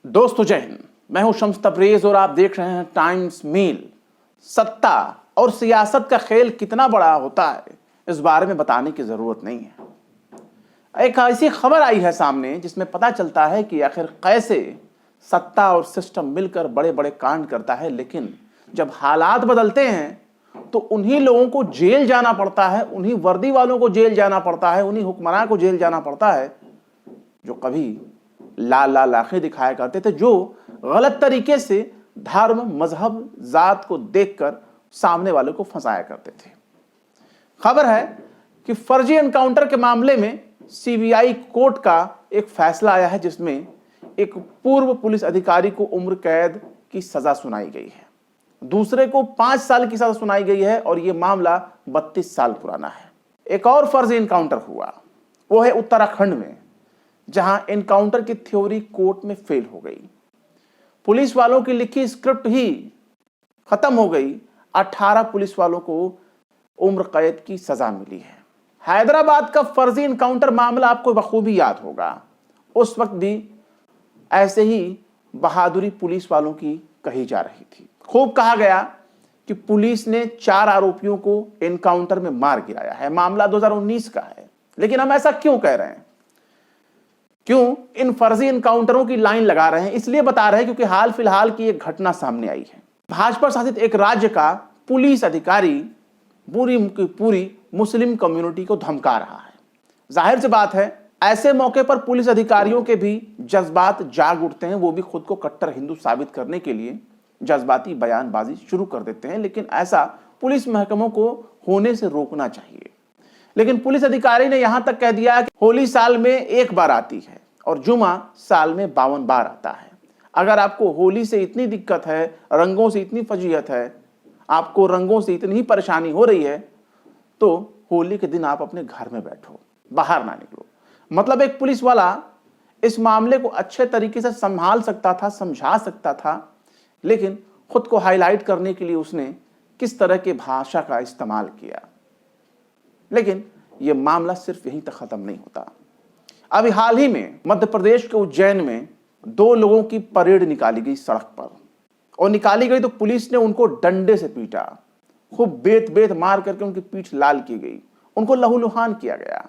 दोस्तों जय हिंद। मैं हूं शम्स तबरेज और आप देख रहे हैं टाइम्स मील। सत्ता और सियासत का खेल कितना बड़ा होता है इस बारे में बताने की जरूरत नहीं है। एक ऐसी खबर आई है सामने जिसमें पता चलता है कि आखिर कैसे सत्ता और सिस्टम मिलकर बड़े बड़े कांड करता है, लेकिन जब हालात बदलते हैं तो उन्हीं लोगों को जेल जाना पड़ता है, उन्हीं वर्दी वालों को जेल जाना पड़ता है, उन्हीं हुक्मरान को जेल जाना पड़ता है जो कभी लाल लाल आंखें दिखाया करते थे, जो गलत तरीके से धर्म, मजहब, जात को देखकर सामने वाले को फंसाया करते थे। खबर है कि फर्जी एनकाउंटर के मामले में सीबीआई कोर्ट का एक फैसला आया है जिसमें एक पूर्व पुलिस अधिकारी को उम्र कैद की सजा सुनाई गई है, दूसरे को 5 साल की सजा सुनाई गई है और यह मामला 32 साल पुराना है। एक और फर्जी एनकाउंटर हुआ, वो है उत्तराखंड में, जहां एनकाउंटर की थ्योरी कोर्ट में फेल हो गई। पुलिस वालों की लिखी स्क्रिप्ट ही खत्म हो गई। 18 पुलिस वालों को उम्र कैद की सजा मिली है। हैदराबाद का फर्जी एनकाउंटर मामला आपको बखूबी याद होगा। उस वक्त भी ऐसे ही बहादुरी पुलिस वालों की कही जा रही थी। खूब कहा गया कि पुलिस ने 4 आरोपियों को एनकाउंटर में मार गिराया है। मामला 2019 का है, लेकिन हम ऐसा क्यों कह रहे हैं, क्यों इन फर्जी एनकाउंटरों की लाइन लगा रहे हैं? इसलिए बता रहे हैं क्योंकि हाल फिलहाल की एक घटना सामने आई है। भाजपा शासित एक राज्य का पुलिस अधिकारी पूरी मुस्लिम कम्युनिटी को धमका रहा है। जाहिर सी बात है, ऐसे मौके पर पुलिस अधिकारियों के भी जज्बात जाग उठते हैं। वो भी खुद को कट्टर हिंदू साबित करने के लिए जज्बाती बयानबाजी शुरू कर देते हैं, लेकिन ऐसा पुलिस महकमों को होने से रोकना चाहिए। लेकिन पुलिस अधिकारी ने यहां तक कह दिया कि होली साल में एक बार आती है और जुमा साल में 52 बार आता है। अगर आपको होली से इतनी दिक्कत है, रंगों से इतनी फजीयत है, आपको रंगों से इतनी परेशानी हो रही है, तो होली के दिन आप अपने घर में बैठो, बाहर ना निकलो। मतलब एक पुलिस वाला इस मामले को अच्छे तरीके से संभाल सकता था, समझा सकता था, लेकिन खुद को हाईलाइट करने के लिए उसने किस तरह की भाषा का इस्तेमाल किया। लेकिन यह मामला सिर्फ यहीं तक खत्म नहीं होता। अभी हाल ही में मध्य प्रदेश के उज्जैन में 2 लोगों की परेड निकाली गई सड़क पर, और निकाली गई तो पुलिस ने उनको डंडे से पीटा, खूब बेत मार करके उनकी पीठ लाल की गई, उनको लहूलुहान किया गया।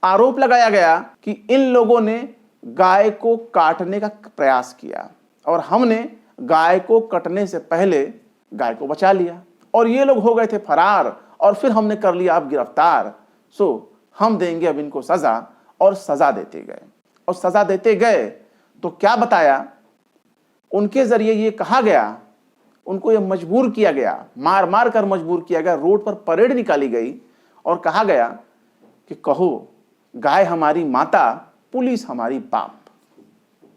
आरोप लगाया गया कि इन लोगों ने गाय को काटने का प्रयास किया और हमने गाय को कटने से पहले गाय को बचा लिया और ये लोग हो गए थे फरार, और फिर हमने कर लिया अब गिरफ्तार, सो हम देंगे अब इनको सजा। और सजा देते गए और सजा देते गए तो क्या बताया, उनके जरिए ये कहा गया, उनको ये मजबूर किया गया, मार मार कर मजबूर किया गया। रोड पर परेड निकाली गई और कहा गया कि कहो गाय हमारी माता, पुलिस हमारी बाप।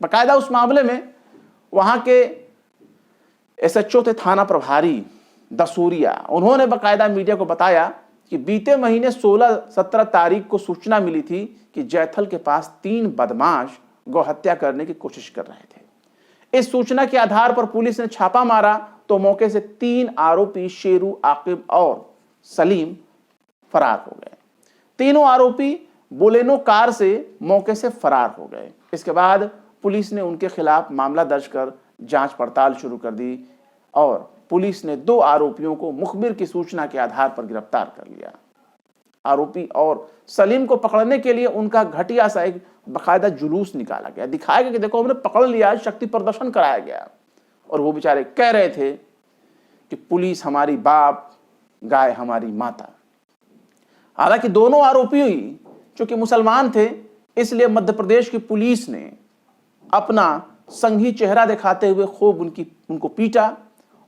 बकायदा उस मामले में वहां के एसएचओ थे, थाना प्रभारी दसूरिया, उन्होंने बकायदा मीडिया को बताया कि बीते महीने 16-17 तारीख को सूचना मिली थी कि जैथल के पास 3 बदमाश गौहत्या करने की कोशिश कर रहे थे। इस सूचना के आधार पर पुलिस ने छापा मारा तो मौके से 3 आरोपी शेरू, आकिब और सलीम फरार हो गए। तीनों आरोपी बोलेनो कार से मौके से फरार हो गए। इसके बाद पुलिस ने उनके खिलाफ मामला दर्ज कर जांच पड़ताल शुरू कर दी और पुलिस ने 2 आरोपियों को मुखबिर की सूचना के आधार पर गिरफ्तार कर लिया। आरोपी और सलीम को पकड़ने के लिए उनका घटिया सा एक बकायदा जुलूस निकाला गया, दिखाया गया कि देखो हमने पकड़ लिया, शक्ति प्रदर्शन कराया गया। और वो बेचारे कह रहे थे कि पुलिस हमारी बाप, गाय हमारी माता। हालांकि दोनों आरोपी चूंकि मुसलमान थे, इसलिए मध्य प्रदेश की पुलिस ने अपना संघी चेहरा दिखाते हुए खूब उनको पीटा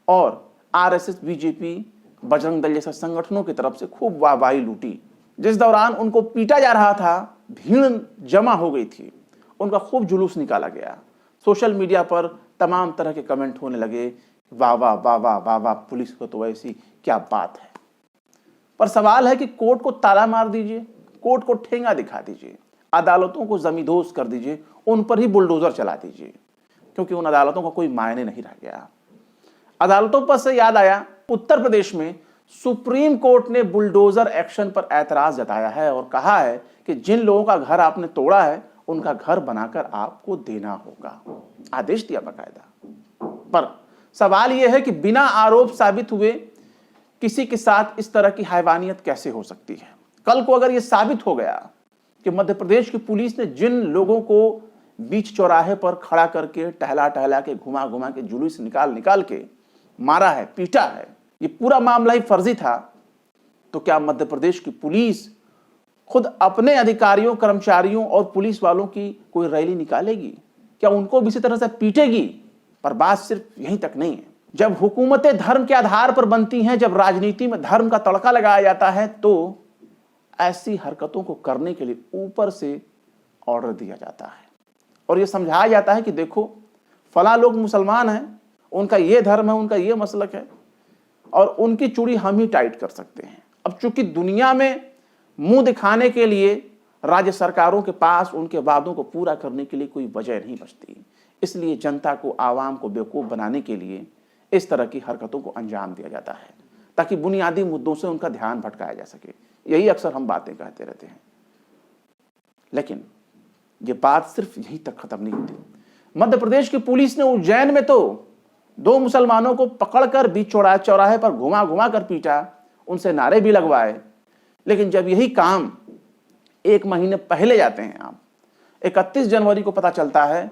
और आरएसएस, बीजेपी, बजरंग दल जैसे संगठनों की तरफ से खूब वाहवाही लूटी। जिस दौरान उनको पीटा जा रहा था, भीड़ जमा हो गई थी, उनका खूब जुलूस निकाला गया। सोशल मीडिया पर तमाम तरह के कमेंट होने लगे, वाह वाह वाह वाह वाह वाह, पुलिस को तो ऐसी क्या बात है। पर सवाल है कि कोर्ट को ताला मार दीजिए, कोर्ट को ठेंगा दिखा दीजिए, अदालतों को जमींदोज कर दीजिए, उन पर ही बुलडोजर चला दीजिए, क्योंकि उन अदालतों का कोई मायने नहीं रह गया। अदालतों पर से याद आया, उत्तर प्रदेश में सुप्रीम कोर्ट ने बुलडोजर एक्शन पर ऐतराज जताया है और कहा है कि जिन लोगों का घर आपने तोड़ा है उनका घर बनाकर आपको देना होगा, आदेश दिया बाकायदा। पर सवाल यह है कि बिना आरोप साबित हुए किसी के साथ इस तरह की हैवानियत कैसे हो सकती है। कल को अगर यह साबित हो गया कि मध्य प्रदेश की पुलिस ने जिन लोगों को बीच चौराहे पर खड़ा करके टहला टहला के घुमा घुमा के जुलूस निकाल निकाल के मारा है, पीटा है, ये पूरा मामला ही फर्जी था, तो क्या मध्य प्रदेश की पुलिस खुद अपने अधिकारियों, कर्मचारियों और पुलिस वालों की कोई रैली निकालेगी? क्या उनको भी इसी तरह से पीटेगी? पर बात सिर्फ यहीं तक नहीं है। जब हुकूमतें धर्म के आधार पर बनती हैं, जब राजनीति में धर्म का तड़का लगाया जाता है, तो ऐसी हरकतों को करने के लिए ऊपर से ऑर्डर दिया जाता है और यह समझाया जाता है कि देखो फला लोग मुसलमान हैं, उनका ये धर्म है, उनका ये मसलक है और उनकी चूड़ी हम ही टाइट कर सकते हैं। अब चूंकि दुनिया में मुंह दिखाने के लिए राज्य सरकारों के पास उनके वादों को पूरा करने के लिए कोई वजह नहीं बचती, इसलिए जनता को, आवाम को बेवकूफ बनाने के लिए इस तरह की हरकतों को अंजाम दिया जाता है ताकि बुनियादी मुद्दों से उनका ध्यान भटकाया जा सके। यही अक्सर हम बातें कहते रहते हैं, लेकिन ये बात सिर्फ यहीं तक खत्म नहीं होती। मध्य प्रदेश की पुलिस ने उज्जैन में तो 2 मुसलमानों को पकड़कर बीच चौराहे पर घुमा घुमा कर पीटा, उनसे नारे भी लगवाए, लेकिन जब यही काम 1 महीने पहले जाते हैं आप, 31 जनवरी को पता चलता है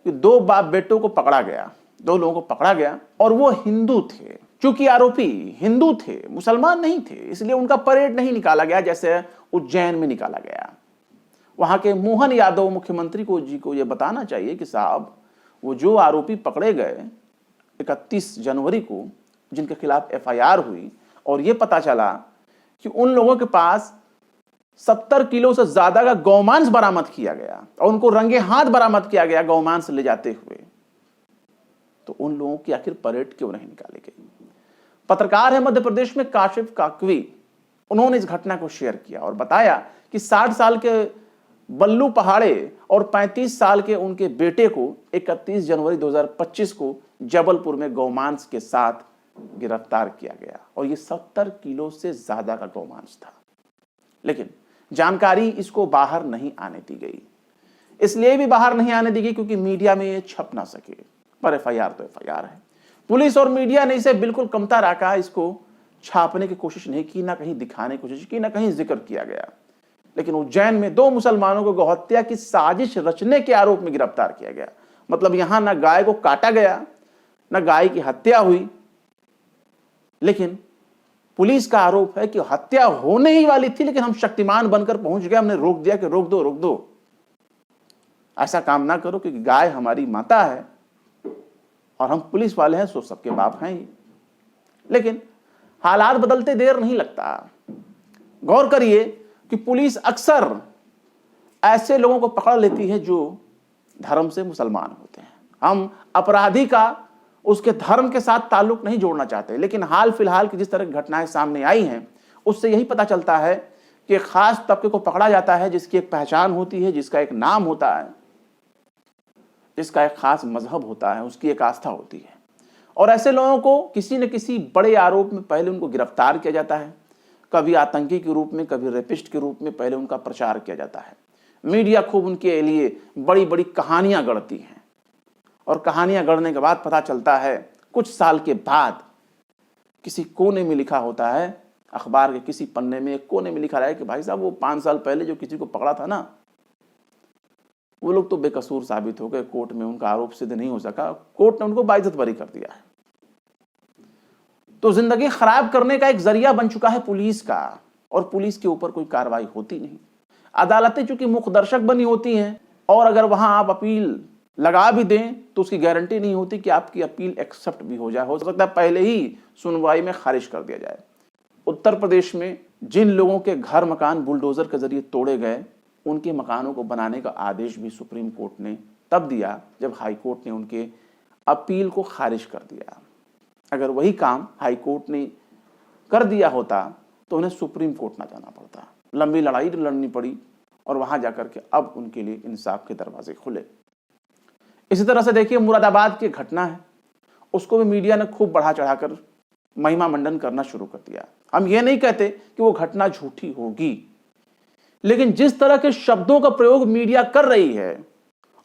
कि 2 बाप बेटों को पकड़ा गया, 2 लोगों को पकड़ा गया और वो हिंदू थे। चूंकि आरोपी हिंदू थे, मुसलमान नहीं थे, इसलिए उनका परेड नहीं निकाला गया जैसे उज्जैन में निकाला गया। वहां के मोहन यादव मुख्यमंत्री जी को यह बताना चाहिए कि साहब, वो जो आरोपी पकड़े गए 31 जनवरी को, जिनके खिलाफ FIR हुई और यह पता चला कि उन लोगों के पास 70 किलो से ज्यादा का गौमांस बरामद किया गया और उनको रंगे हाथ बरामद किया गया गौमांस ले जाते हुए, तो उन लोगों की आखिर परेड क्यों नहीं निकाली गई? पत्रकार है मध्य प्रदेश में काशिफ काकवी, उन्होंने इस घटना को शेयर किया और बताया कि 60 साल के बल्लू पहाड़े और 35 साल के उनके बेटे को 31 जनवरी 2025 को जबलपुर में गौमांस के साथ गिरफ्तार किया गया और ये 70 किलो से ज्यादा का गौमांस था, लेकिन जानकारी इसको बाहर नहीं आने दी गई। इसलिए भी बाहर नहीं आने दी गई क्योंकि मीडिया में ये छप ना सके, पर FIR तो FIR है। पुलिस और मीडिया ने इसे बिल्कुल कमतर रखा, इसको छापने की कोशिश नहीं की, ना कहीं दिखाने की कोशिश की, ना कहीं जिक्र किया गया। लेकिन उज्जैन में 2 मुसलमानों को गौहत्या की साजिश रचने के आरोप में गिरफ्तार किया गया। मतलब यहां ना गाय को काटा गया, ना गाय की हत्या हुई, लेकिन पुलिस का आरोप है कि हत्या होने ही वाली थी, लेकिन हम शक्तिमान बनकर पहुंच गए, हमने रोक दिया कि रोक दो। ऐसा काम ना करो क्योंकि गाय हमारी माता है और हम पुलिस वाले हैं, सो सबके बाप हैं ही। लेकिन हालात बदलते देर नहीं लगता। गौर करिए कि पुलिस अक्सर ऐसे लोगों को पकड़ लेती है जो धर्म से मुसलमान होते हैं। हम अपराधी का उसके धर्म के साथ ताल्लुक नहीं जोड़ना चाहते, लेकिन हाल फिलहाल की जिस तरह की घटनाएं सामने आई हैं उससे यही पता चलता है कि एक खास तबके को पकड़ा जाता है जिसकी एक पहचान होती है, जिसका एक नाम होता है, जिसका एक खास मजहब होता है, उसकी एक आस्था होती है। और ऐसे लोगों को किसी न किसी बड़े आरोप में पहले उनको गिरफ्तार किया जाता है, कभी आतंकी के रूप में, कभी रेपिस्ट के रूप में पहले उनका प्रचार किया जाता है। मीडिया खूब उनके लिए बड़ी बड़ी कहानियां गढ़ती है और कहानियां गढ़ने के बाद पता चलता है कुछ साल के बाद किसी कोने में लिखा होता है, अखबार के किसी पन्ने में एक कोने में लिखा रहा है कि भाई साहब वो 5 साल पहले जो किसी को पकड़ा था ना, वो लोग तो बेकसूर साबित हो गए, कोर्ट में उनका आरोप सिद्ध नहीं हो सका, कोर्ट ने उनको बाइज्जत बरी कर दिया है। तो जिंदगी खराब करने का एक जरिया बन चुका है पुलिस का, और पुलिस के ऊपर कोई कार्रवाई होती नहीं। अदालतें चूंकि मुखदर्शक बनी होती हैं और अगर वहां आप अपील लगा भी दें तो उसकी गारंटी नहीं होती कि आपकी अपील एक्सेप्ट भी हो जाए, हो सकता है पहले ही सुनवाई में खारिज कर दिया जाए। उत्तर प्रदेश में जिन लोगों के घर मकान बुलडोजर के जरिए तोड़े गए, उनके मकानों को बनाने का आदेश भी सुप्रीम कोर्ट ने तब दिया जब हाई कोर्ट ने उनके अपील को खारिज कर दिया। अगर वही काम हाई कोर्ट ने कर दिया होता तो उन्हें सुप्रीम कोर्ट ना जाना पड़ता, लंबी लड़ाई लड़नी पड़ी और वहां जाकर के अब उनके लिए इंसाफ के दरवाजे खुले। इसी तरह से देखिए मुरादाबाद की घटना है, उसको भी मीडिया ने खूब बढ़ा चढ़ाकर महिमा मंडन करना शुरू कर दिया। हम ये नहीं कहते कि वो घटना झूठी होगी, लेकिन जिस तरह के शब्दों का प्रयोग मीडिया कर रही है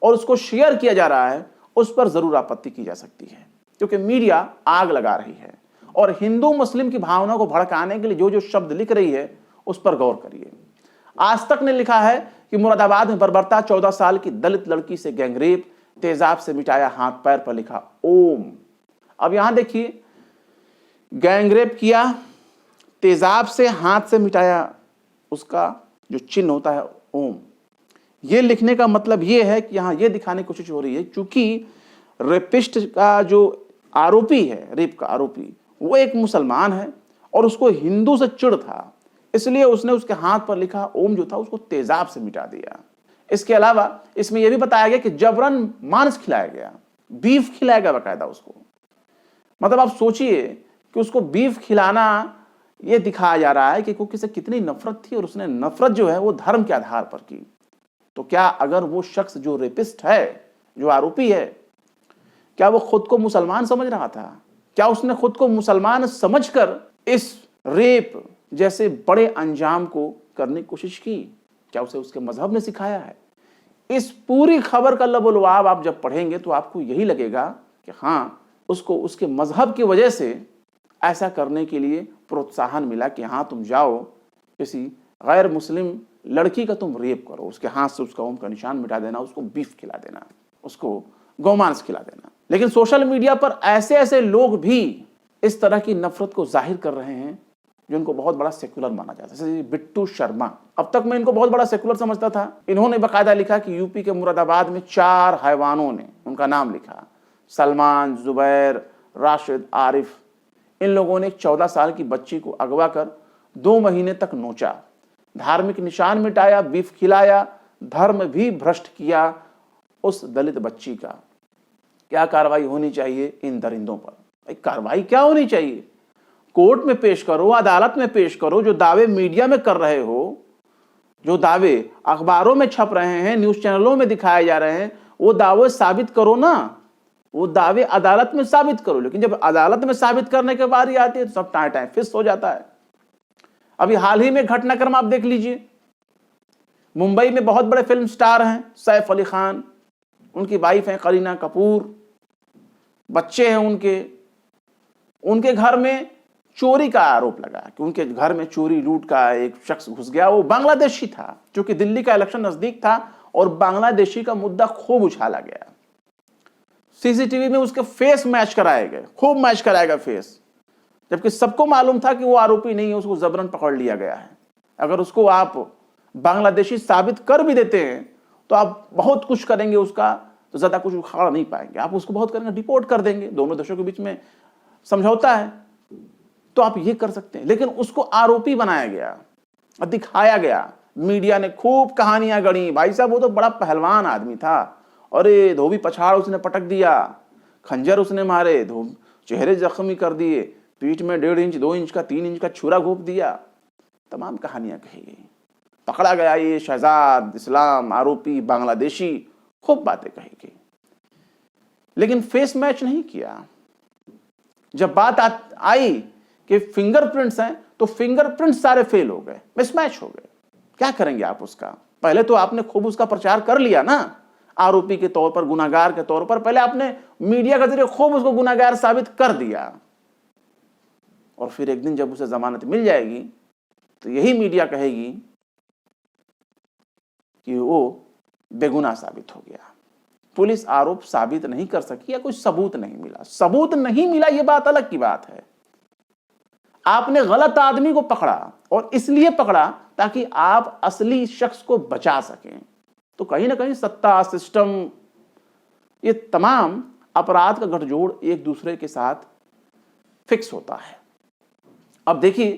और उसको शेयर किया जा रहा है, उस पर जरूर आपत्ति की जा सकती है, क्योंकि मीडिया आग लगा रही है और हिंदू मुस्लिम की भावना को भड़काने के लिए जो जो शब्द लिख रही है उस पर गौर करिए। आज तक ने लिखा है कि मुरादाबाद में बर्बरता, 14 साल की दलित लड़की से गैंगरेप, तेजाब से मिटाया हाथ पैर, पर लिखा ओम। अब यहां देखिए, गैंगरेप किया, तेजाब से हाथ से मिटाया, उसका जो चिन्ह होता है ओम। ये लिखने का मतलब ये है कि यहां ये दिखाने की कोशिश हो रही है, क्योंकि रेपिस्ट का जो आरोपी है, रेप का आरोपी, वो एक मुसलमान है और उसको हिंदू से चिढ़ था, इसलिए उसने उसके हाथ पर लिखा ओम जो था उसको तेजाब से मिटा दिया। इसके अलावा इसमें यह भी बताया गया कि जबरन मांस खिलाया गया, बीफ खिलाया गया बाकायदा उसको। मतलब आप सोचिए कि उसको बीफ खिलाना, यह दिखाया जा रहा है कि क्योंकि से कितनी नफरत थी और उसने नफरत जो है वो धर्म के आधार पर की। तो क्या अगर वो शख्स जो रेपिस्ट है, जो आरोपी है, क्या वो खुद को मुसलमान समझ रहा था? क्या उसने खुद को मुसलमान समझकर इस रेप जैसे बड़े अंजाम को करने की कोशिश की? क्या उसे उसके मजहब ने सिखाया है? इस पूरी खबर का लबोलुआब आप जब पढ़ेंगे तो आपको यही लगेगा कि हाँ, उसको उसके मजहब की वजह से ऐसा करने के लिए प्रोत्साहन मिला कि हाँ, तुम जाओ किसी गैर मुस्लिम लड़की का तुम रेप करो, उसके हाथ से उसका ओम का निशान मिटा देना, उसको बीफ खिला देना, उसको गौमांस खिला देना। लेकिन सोशल मीडिया पर ऐसे ऐसे लोग भी इस तरह की नफरत को जाहिर कर रहे हैं जो इनको बहुत बड़ा सेकुलर माना जाता है। जैसे बिट्टू शर्मा, अब तक मैं इनको बहुत बड़ा सेकुलर समझता था। इन्होंने बाकायदा लिखा कि यूपी के मुरादाबाद में 4 हैवानों ने उनका नाम लिखा, सलमान, जुबैर, राशिद, आरिफ। इन लोगों ने एक 14 साल की बच्ची को अगवा कर 2 महीने तक नोचा, धार्मिक निशान मिटाया, बीफ खिलाया, धर्म भी भ्रष्ट किया उस दलित बच्ची का। क्या कार्रवाई होनी चाहिए इन दरिंदों पर? भाई, कार्रवाई क्या होनी चाहिए? कोर्ट में पेश करो, अदालत में पेश करो। जो दावे मीडिया में कर रहे हो, जो दावे अखबारों में छप रहे हैं, न्यूज चैनलों में दिखाए जा रहे हैं, वो दावे साबित करो ना। वो दावे अदालत में साबित करो। लेकिन जब अदालत में साबित करने के बारी आती है तो सब टाइम टाइम फिस हो जाता है। अभी हाल ही में घटनाक्रम आप देख लीजिए, मुंबई में बहुत बड़े फिल्म स्टार हैं सैफ अली खान, उनकी वाइफ हैं करीना कपूर, बच्चे हैं उनके घर में चोरी का आरोप लगा कि उनके घर में चोरी लूट का एक शख्स घुस गया। वो बांग्लादेशी था, क्योंकि दिल्ली का इलेक्शन नजदीक था और बांग्लादेशी का मुद्दा खूब उछाला गया। सीसीटीवी में उसके फेस मैच कराए गए, खूब मैच कराया गया फेस, जबकि सबको मालूम था कि वो आरोपी नहीं है, उसको जबरन पकड़ लिया गया है। अगर उसको आप बांग्लादेशी साबित कर भी देते हैं तो आप बहुत कुछ करेंगे उसका, तो ज्यादा कुछ उखाड़ नहीं पाएंगे। आप उसको बहुत करेंगे, डिपोर्ट कर देंगे। दोनों देशों के बीच में समझौता है तो आप ये कर सकते हैं। लेकिन उसको आरोपी बनाया गया और दिखाया गया। मीडिया ने खूब कहानियां गढ़ी, भाई साहब वो तो बड़ा पहलवान आदमी था, अरे धोबी पछाड़ उसने पटक दिया, खंजर उसने मारे, चेहरे जख्मी कर दिए, पीठ में 1.5 इंच 2 इंच का 3 इंच का छुरा घोंप दिया। तमाम कहानियां कही गई। पकड़ा गया ये शहजाद इस्लाम आरोपी बांग्लादेशी, खूब बातें कही गई, लेकिन फेस मैच नहीं किया। जब बात आई कि फिंगरप्रिंट्स हैं तो फिंगरप्रिंट्स सारे फेल हो गए, मिसमैच हो गए। क्या करेंगे आप उसका? पहले तो आपने खूब उसका प्रचार कर लिया ना, आरोपी के तौर पर, गुनाहगार के तौर पर। पहले आपने मीडिया के जरिए खूब उसको गुनाहगार साबित कर दिया, और फिर एक दिन जब उसे जमानत मिल जाएगी तो यही मीडिया कहेगी कि वो बेगुनाह साबित हो गया। पुलिस आरोप साबित नहीं कर सकी या कोई सबूत नहीं मिला। सबूत नहीं मिला ये बात अलग की बात है। आपने गलत आदमी को पकड़ा, और इसलिए पकड़ा ताकि आप असली शख्स को बचा सकें। तो कहीं ना कहीं सत्ता, सिस्टम, ये तमाम अपराध का गठजोड़ एक दूसरे के साथ फिक्स होता है। अब देखिए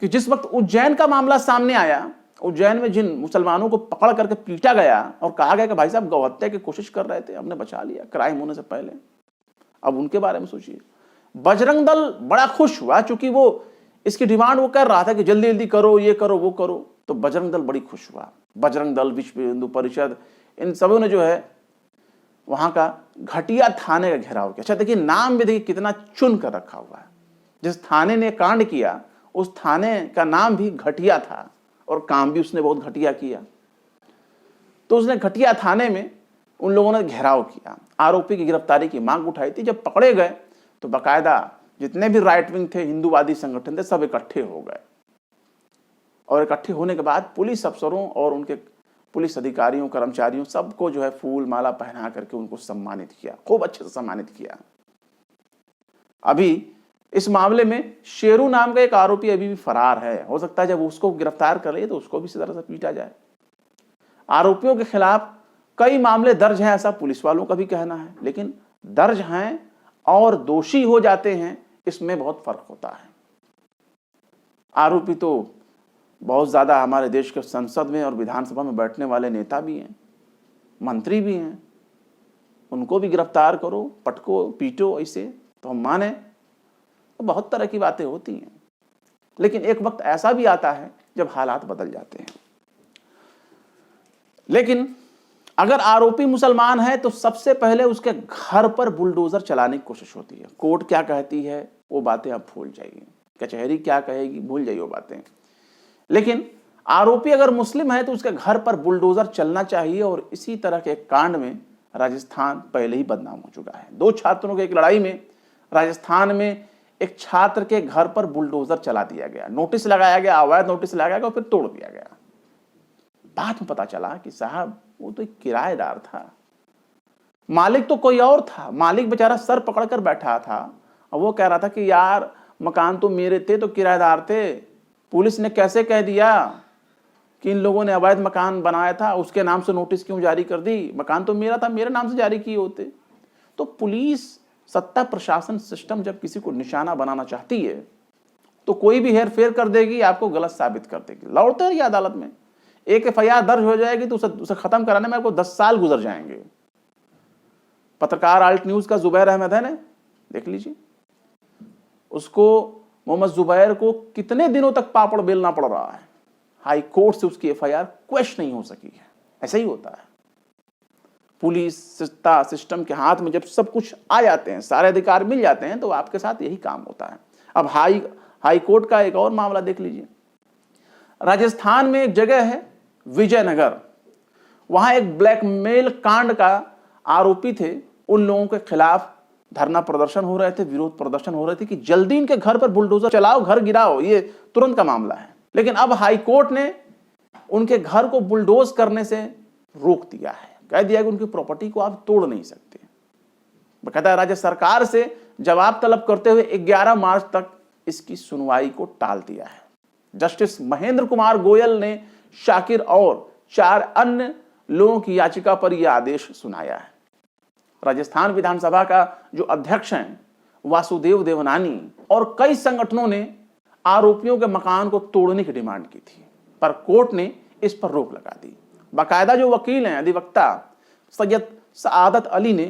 कि जिस वक्त उज्जैन का मामला सामने आया, उज्जैन में जिन मुसलमानों को पकड़ करके पीटा गया और कहा गया कि भाई साहब गौहत्या की कोशिश कर रहे थे, हमने बचा लिया क्राइम होने से पहले, अब उनके बारे में सोचिए। बजरंग दल बड़ा खुश हुआ, चूंकि वो इसकी डिमांड वो कर रहा था कि जल्दी जल्दी करो, ये करो, वो करो, तो बजरंग दल बड़ी खुश हुआ। बजरंग दल, विश्व हिंदू परिषद, इन सबों ने जो है वहां का घटिया थाने का घेराव किया। अच्छा देखिए, नाम भी देखिए कितना चुन कर रखा हुआ है। जिस थाने ने कांड किया उस थाने का नाम भी घटिया था, और काम भी उसने बहुत घटिया किया। तो उसने घटिया थाने में उन लोगों ने घेराव किया, आरोपी की गिरफ्तारी की मांग उठाई थी। जब पकड़े गए तो बाकायदा जितने भी राइट विंग थे, हिंदूवादी संगठन थे, सब इकट्ठे हो गए। और इकट्ठे होने के बाद पुलिस अफसरों और उनके पुलिस अधिकारियों, कर्मचारियों, सबको जो है फूल माला पहना करके उनको सम्मानित किया, खूब अच्छे से सम्मानित किया। अभी इस मामले में शेरू नाम का एक आरोपी अभी भी फरार है। हो सकता है जब उसको गिरफ्तार कर ले तो उसको भी इसी तरह से पीटा जाए। आरोपियों के खिलाफ कई मामले दर्ज हैं, ऐसा पुलिस वालों का भी कहना है, लेकिन दर्ज हैं और दोषी हो जाते हैं, इसमें बहुत फर्क होता है। आरोपी तो बहुत ज्यादा हमारे देश के संसद में और विधानसभा में बैठने वाले नेता भी हैं, मंत्री भी हैं, उनको भी गिरफ्तार करो, पटको, पीटो, ऐसे तो हम माने। तो बहुत तरह की बातें होती हैं, लेकिन एक वक्त ऐसा भी आता है जब हालात बदल जाते हैं। लेकिन अगर आरोपी मुसलमान है तो सबसे पहले उसके घर पर बुलडोजर चलाने की कोशिश होती है। कोर्ट क्या कहती है वो बातें आप भूल जाइए, कचहरी क्या कहेगी भूल जाइए वो बातें। लेकिन आरोपी अगर मुस्लिम है तो उसके घर पर बुलडोजर चलना चाहिए। और इसी तरह के कांड में राजस्थान पहले ही बदनाम हो चुका है। 2 छात्रों की एक लड़ाई में राजस्थान में एक छात्र के घर पर बुलडोजर चला दिया गया, नोटिस लगाया गया, अवैध नोटिस लगाया गया और फिर तोड़ दिया गया। बाद में पता चला कि साहब वो तो एक किराएदार था, मालिक तो कोई और था। मालिक बेचारा सर पकड़कर बैठा था और वो कह रहा था कि यार मकान तो मेरे थे, तो किराएदार थे। पुलिस ने कैसे कह दिया कि इन लोगों ने अवैध मकान बनाया था, उसके नाम से नोटिस क्यों जारी कर दी? मकान तो मेरा था, मेरे नाम से जारी किए होते। तो पुलिस, सत्ता प्रशासन सिस्टम जब किसी को निशाना बनाना चाहती है तो कोई भी हेर फेर कर देगी, आपको गलत साबित कर देगी। लौटते रहिए अदालत में, एक एफआईआर दर्ज हो जाएगी तो उसे खत्म कराने में आपको 10 साल गुजर जाएंगे। पत्रकार आल्ट न्यूज का जुबैर अहमद है ना, देख लीजिए, उसको मोहम्मद जुबैर को कितने दिनों तक पापड़ बेलना पड़ रहा है। हाई कोर्ट से उसकी एफआईआर क्वेश्चन नहीं हो सकी है। ऐसा ही होता है। पुलिस सत्ता सिस्टम के हाथ में जब सब कुछ आ जाते हैं, सारे अधिकार मिल जाते हैं, तो आपके साथ यही काम होता है। अब हाई कोर्ट का एक और मामला देख लीजिए। राजस्थान में एक जगह है विजयनगर, वहां एक ब्लैकमेल कांड का आरोपी थे। उन लोगों के खिलाफ धरना प्रदर्शन हो रहे थे, विरोध प्रदर्शन हो रहे थे कि जल्दी इनके घर पर बुलडोजर चलाओ, घर गिराओ, ये तुरंत का मामला है। लेकिन अब हाई कोर्ट ने उनके घर को बुलडोज करने से रोक दिया है, कह दिया कि उनकी प्रॉपर्टी को आप तोड़ नहीं सकते। बकायदा राज्य सरकार से जवाब तलब करते हुए 11 मार्च तक इसकी सुनवाई को टाल दिया है। जस्टिस महेंद्र कुमार गोयल ने शाकिर और 4 अन्य लोगों की याचिका पर यह आदेश सुनाया है। राजस्थान विधानसभा का जो अध्यक्ष हैं वासुदेव देवनानी और कई संगठनों ने आरोपियों के मकान को तोड़ने की डिमांड की थी, पर कोर्ट ने इस पर रोक लगा दी। बाकायदा जो वकील हैं, अधिवक्ता सैयद सआदत अली ने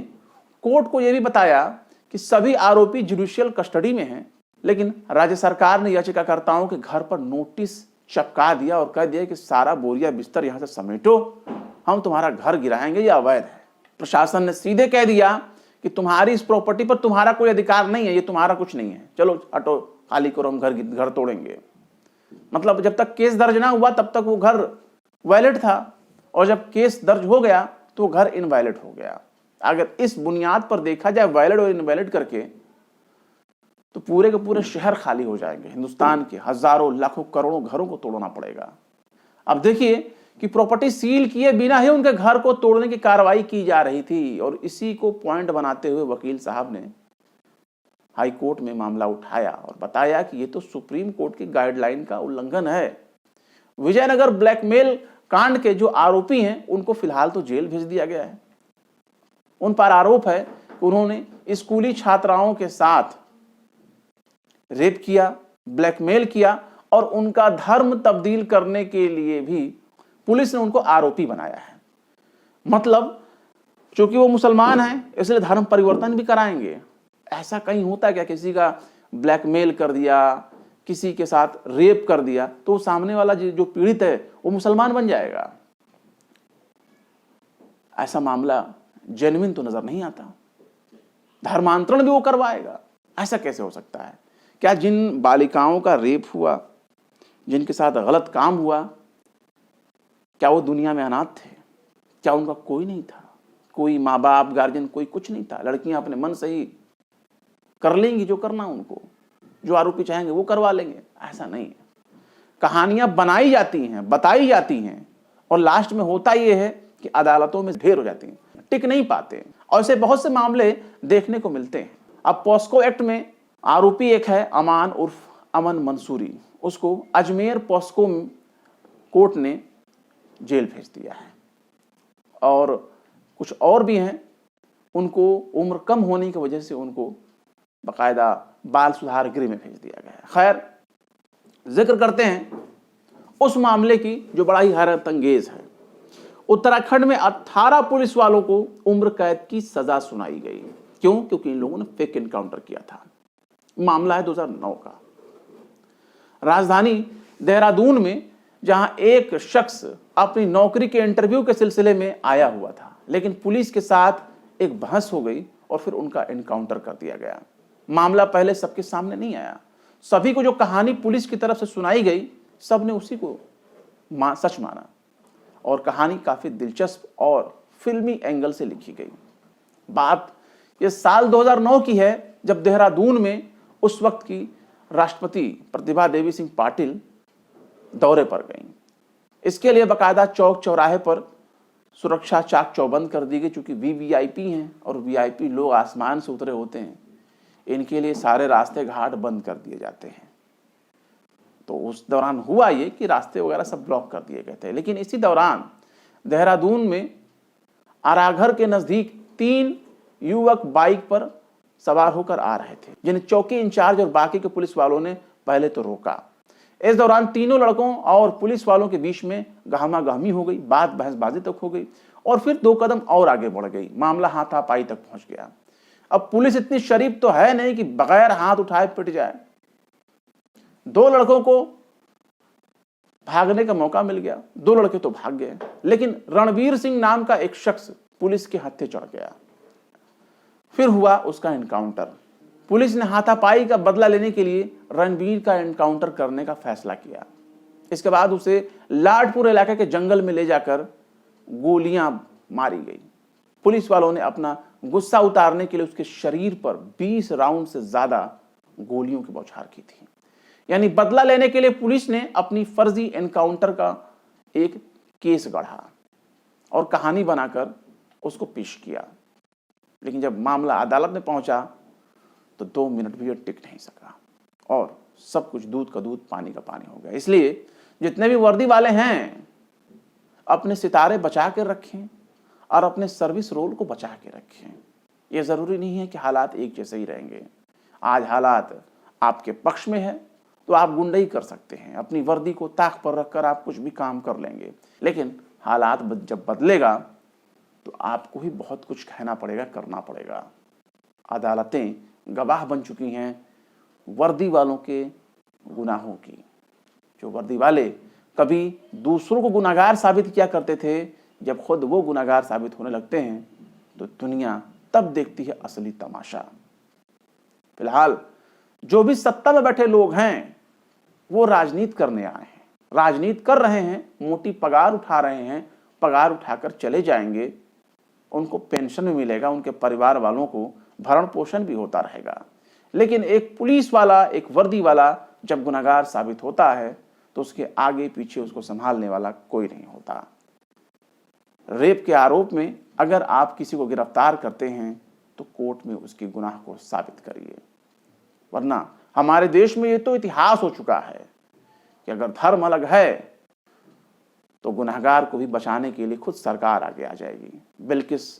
कोर्ट को यह भी बताया कि सभी आरोपी जुडिशियल कस्टडी में हैं, लेकिन राज्य सरकार ने याचिकाकर्ताओं के घर पर नोटिस चिपका दिया और कह दिया कि सारा बोरिया बिस्तर यहां से समेटो, हम तुम्हारा घर गिराएंगे, यह अवैध है। प्रशासन ने सीधे कह दिया कि तुम्हारी इस प्रॉपर्टी पर तुम्हारा कोई अधिकार नहीं है, ये तुम्हारा कुछ नहीं है, चलो हटो, खाली करो, हम घर तोड़ेंगे। मतलब जब तक केस दर्ज ना हुआ तब तक वो घर वैलिड था, और जब केस दर्ज हो गया तो घर इनवैलिड हो गया। अगर इस बुनियाद पर देखा जाए वैलिड और इनवैलिड करके, तो पूरे के पूरे शहर खाली हो जाएंगे। हिंदुस्तान के हजारों लाखों करोड़ों घरों को तोड़ना पड़ेगा। अब देखिए कि प्रॉपर्टी सील किए बिना ही उनके घर को तोड़ने की कार्रवाई की जा रही थी, और इसी को पॉइंट बनाते हुए वकील साहब ने हाई कोर्ट में मामला उठाया और बताया कि यह तो सुप्रीम कोर्ट की गाइडलाइन का उल्लंघन है। विजयनगर ब्लैकमेल कांड के जो आरोपी हैं उनको फिलहाल तो जेल भेज दिया गया है। उन पर आरोप है कि उन्होंने स्कूली छात्राओं के साथ रेप किया, ब्लैकमेल किया, और उनका धर्म तब्दील करने के लिए भी पुलिस ने उनको आरोपी बनाया है। मतलब चूंकि वो मुसलमान हैं इसलिए धर्म परिवर्तन भी कराएंगे। ऐसा कहीं होता है क्या? किसी का ब्लैकमेल कर दिया, किसी के साथ रेप कर दिया, तो सामने वाला जो पीड़ित है वो मुसलमान बन जाएगा? ऐसा मामला जेन्युइन तो नजर नहीं आता। धर्मांतरण भी वो करवाएगा, ऐसा कैसे हो सकता है? क्या जिन बालिकाओं का रेप हुआ, जिनके साथ गलत काम हुआ, क्या वो दुनिया में अनाथ थे? क्या उनका कोई नहीं था? कोई माँ बाप, गार्जियन, कोई कुछ नहीं था? लड़कियां अपने मन से ही कर लेंगी जो करना उनको, जो आरोपी चाहेंगे वो करवा लेंगे? ऐसा नहीं है। कहानियां बनाई जाती हैं, बताई जाती हैं, और लास्ट में होता यह है कि अदालतों में ढेर हो जाती हैं, टिक नहीं पाते। और ऐसे बहुत से मामले देखने को मिलते हैं। अब पॉस्को एक्ट में आरोपी एक है अमान उर्फ अमन मंसूरी, उसको अजमेर पॉस्को कोर्ट ने जेल भेज दिया है। और कुछ और भी हैं, उनको उम्र कम होने की वजह से उनको बाकायदा बाल सुधार गृह में भेज दिया गया है। खैर, जिक्र करते हैं उस मामले की जो बड़ा ही हैरत अंगेज है। उत्तराखंड में 18 पुलिस वालों को उम्र कैद की सजा सुनाई गई। क्यों? क्योंकि इन लोगों ने फेक एनकाउंटर किया था। मामला है 2009 का। राजधानी देहरादून में जहां एक शख्स अपनी नौकरी के इंटरव्यू के सिलसिले में आया हुआ था, लेकिन पुलिस के साथ एक बहस हो गई और फिर उनका एनकाउंटर कर दिया गया। मामला पहले सबके सामने नहीं आया। सभी को जो कहानी पुलिस की तरफ से सुनाई गई, सबने उसी को सच माना, और कहानी काफी दिलचस्प और फिल्मी एंगल से लिखी गई। बात यह साल 2009 की है, जब देहरादून में उस वक्त की राष्ट्रपति प्रतिभा देवी सिंह पाटिल दौरे पर गईं। इसके लिए बाकायदा चौक चौराहे पर सुरक्षा चाक चौबंद कर दी गई, क्योंकि वीवीआईपी हैं और वीआईपी लोग आसमान से उतरे होते हैं, इनके लिए सारे रास्ते घाट बंद कर दिए जाते हैं। तो उस दौरान हुआ ये कि रास्ते वगैरह सब ब्लॉक कर दिए गए थे। लेकिन इसी दौरान देहरादून में आराघर के नजदीक 3 युवक बाइक पर सवार होकर आ रहे थे, जिन्हें चौकी इंचार्ज और बाकी के पुलिस वालों ने पहले तो रोका। इस दौरान तीनों लड़कों और पुलिस वालों के बीच में गहमागहमी हो गई, बात बहसबाजी तक हो गई, और फिर 2 कदम और आगे बढ़ गई। मामला हाथापाई तक पहुंच गया। अब पुलिस इतनी शरीफ तो है नहीं कि बगैर हाथ उठाए पिट जाए। 2 लड़कों को भागने का मौका मिल गया, 2 लड़के तो भाग गए, लेकिन रणवीर सिंह नाम का एक शख्स पुलिस के हत्थे चढ़ गया। फिर हुआ उसका एनकाउंटर। पुलिस ने हाथापाई का बदला लेने के लिए रणवीर का एनकाउंटर करने का फैसला किया। इसके बाद उसे लाडपुर इलाके के जंगल में ले जाकर गोलियां मारी गई। पुलिस वालों ने अपना गुस्सा उतारने के लिए उसके शरीर पर 20 राउंड से ज्यादा गोलियों की बौछार की थी। यानी बदला लेने के लिए पुलिस ने अपनी फर्जी एनकाउंटर का एक केस गढ़ा और कहानी बनाकर उसको पेश किया। लेकिन जब मामला अदालत में पहुंचा तो 2 मिनट भी टिक नहीं सका और सब कुछ दूध का दूध पानी का पानी हो गया। इसलिए जितने भी वर्दी वाले हैं, अपने सितारे बचा के रखें और अपने सर्विस रोल को बचा के रखें। यह जरूरी नहीं है कि हालात एक जैसे ही रहेंगे। आज हालात आपके पक्ष में है तो आप गुंडई कर सकते हैं, अपनी वर्दी को ताक पर रखकर आप कुछ भी काम कर लेंगे। लेकिन हालात जब बदलेगा तो आपको ही बहुत कुछ कहना पड़ेगा, करना पड़ेगा। अदालतें गवाह बन चुकी हैं वर्दी वालों के गुनाहों की। जो वर्दी वाले कभी दूसरों को गुनाहगार साबित किया करते थे, जब खुद वो गुनाहगार साबित होने लगते हैं तो दुनिया तब देखती है असली तमाशा। फिलहाल जो भी सत्ता में बैठे लोग हैं वो राजनीति करने आए हैं, राजनीति कर रहे हैं, मोटी पगार उठा रहे हैं, पगार उठाकर चले जाएंगे, उनको पेंशन भी मिलेगा, उनके परिवार वालों को भरण पोषण भी होता रहेगा। लेकिन एक पुलिस वाला, एक वर्दी वाला जब गुनाहगार साबित होता है तो उसके आगे पीछे उसको संभालने वाला कोई नहीं होता। रेप के आरोप में अगर आप किसी को गिरफ्तार करते हैं तो कोर्ट में उसके गुनाह को साबित करिए, वरना हमारे देश में ये तो इतिहास हो चुका है कि अगर धर्म अलग है तो गुनाहगार को भी बचाने के लिए खुद सरकार आगे आ जाएगी। बिल्किस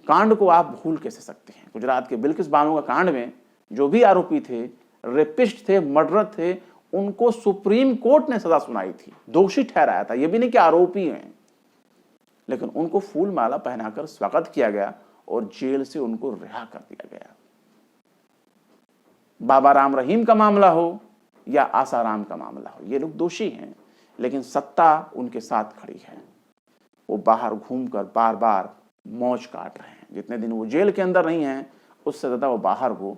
कांड को आप भूल कैसे सकते हैं? गुजरात के बिल्किस बानो का कांड में जो भी आरोपी थे, रेपिस्ट थे, मर्डरर थे, उनको सुप्रीम कोर्ट ने सजा सुनाई थी, दोषी ठहराया था। यह भी नहीं कि आरोपी हैं, लेकिन उनको फूल माला पहनाकर स्वागत किया गया और जेल से उनको रिहा कर दिया गया। बाबा राम रहीम का मामला हो या आसाराम का मामला हो, ये लोग दोषी हैं, लेकिन सत्ता उनके साथ खड़ी है। वो बाहर घूमकर बार बार मौज काट रहे हैं। जितने दिन वो जेल के अंदर नहीं हैं, उससे ज्यादा वो बाहर वो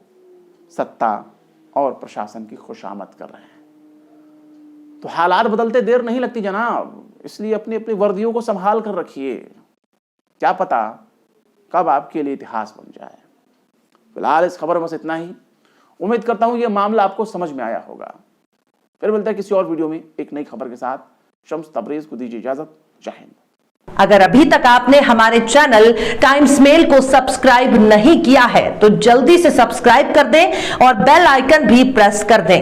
सत्ता और प्रशासन की खुशामद कर रहे हैं। तो हालात बदलते देर नहीं लगती जनाब। इसलिए अपनी अपनी वर्दियों को संभाल कर रखिए, क्या पता कब आपके लिए इतिहास बन जाए। फिलहाल इस खबर में बस इतना ही। उम्मीद करता हूं यह मामला आपको समझ में आया होगा। फिर मिलते हैं किसी और वीडियो में एक नई खबर के साथ। शम्स तबरेज को दीजिए इजाजत। जय हिंद। अगर अभी तक आपने हमारे चैनल टाइम्स मेल को सब्सक्राइब नहीं किया है तो जल्दी से सब्सक्राइब कर दें और बेल आइकन भी प्रेस कर दें।